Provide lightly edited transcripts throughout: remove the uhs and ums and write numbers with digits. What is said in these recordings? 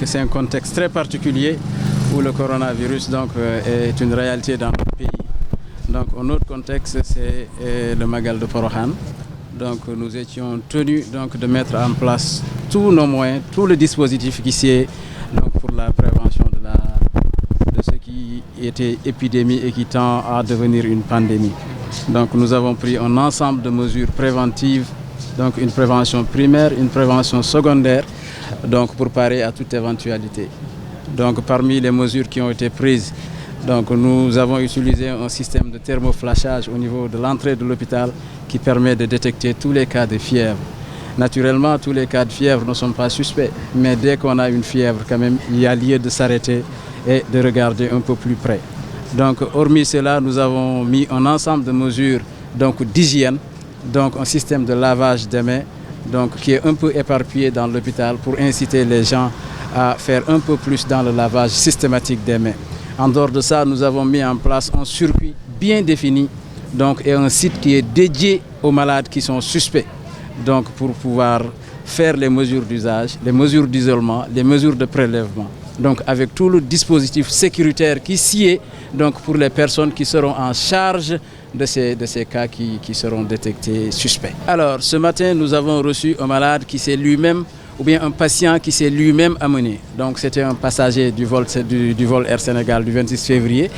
que c'est un contexte très particulier où le coronavirus donc, est une réalité dans notre pays. Donc, un autre contexte, c'est le Magal de Porokhane. Donc, nous étions tenus donc, de mettre en place tous nos moyens, tout le dispositif qui est donc, pour la prévention de ce qui était épidémie et qui tend à devenir une pandémie. Donc, nous avons pris un ensemble de mesures préventives, donc une prévention primaire, une prévention secondaire, donc pour parer à toute éventualité. Donc, parmi les mesures qui ont été prises, donc, nous avons utilisé un système de thermoflashage au niveau de l'entrée de l'hôpital qui permet de détecter tous les cas de fièvre. Naturellement, tous les cas de fièvre ne sont pas suspects, mais dès qu'on a une fièvre, quand même, il y a lieu de s'arrêter et de regarder un peu plus près. Donc, hormis cela, nous avons mis un ensemble de mesures d'hygiène, donc un système de lavage des mains, donc, qui est un peu éparpillé dans l'hôpital pour inciter les gens à faire un peu plus dans le lavage systématique des mains. En dehors de ça, nous avons mis en place un circuit bien défini donc, et un site qui est dédié aux malades qui sont suspects donc, pour pouvoir faire les mesures d'usage, les mesures d'isolement, les mesures de prélèvement. Donc, avec tout le dispositif sécuritaire qui s'y est donc, pour les personnes qui seront en charge de ces cas qui seront détectés suspects. Alors, ce matin, nous avons reçu un malade qui s'est lui-même ou bien un patient qui s'est lui-même amené. Donc c'était un passager du vol Air Sénégal du 26 février.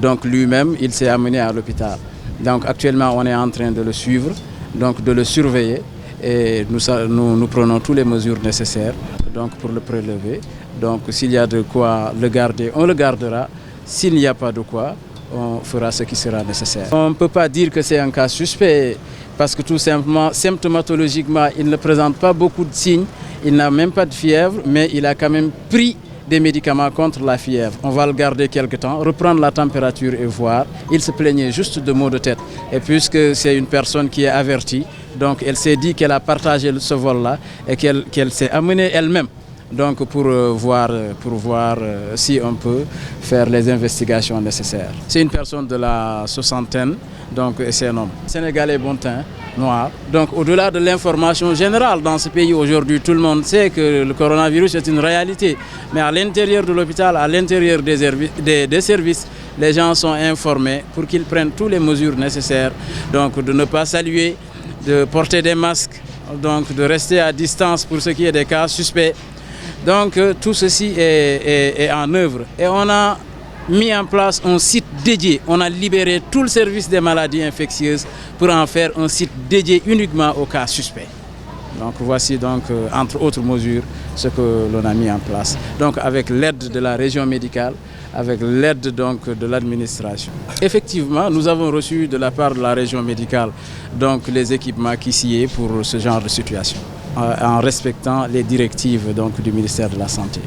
Donc lui-même, il s'est amené à l'hôpital. Donc actuellement, on est en train de le suivre, donc de le surveiller et nous prenons toutes les mesures nécessaires donc, pour le prélever. Donc s'il y a de quoi le garder, on le gardera. S'il n'y a pas de quoi, on fera ce qui sera nécessaire. On ne peut pas dire que c'est un cas suspect parce que tout simplement, symptomatologiquement, il ne présente pas beaucoup de signes. Il n'a même pas de fièvre, mais il a quand même pris des médicaments contre la fièvre. On va le garder quelque temps, reprendre la température et voir. Il se plaignait juste de maux de tête. Et puisque c'est une personne qui est avertie, donc elle s'est dit qu'elle a partagé ce vol-là et qu'elle s'est amenée elle-même. Donc pour voir si on peut faire les investigations nécessaires. C'est une personne de la soixantaine, donc c'est un homme. Sénégalais bon teint, noir. Donc au-delà de l'information générale dans ce pays aujourd'hui, tout le monde sait que le coronavirus est une réalité. Mais à l'intérieur de l'hôpital, à l'intérieur des services, les gens sont informés pour qu'ils prennent toutes les mesures nécessaires. Donc de ne pas saluer, de porter des masques, donc de rester à distance pour ce qui est des cas suspects. Donc tout ceci est en œuvre et on a mis en place un site dédié. On a libéré tout le service des maladies infectieuses pour en faire un site dédié uniquement aux cas suspects. Donc voici donc entre autres mesures ce que l'on a mis en place. Donc avec l'aide de la région médicale, avec l'aide donc de l'administration. Effectivement, nous avons reçu de la part de la région médicale donc les équipements qui s'y est pour ce genre de situation, en respectant les directives donc, du ministère de la Santé.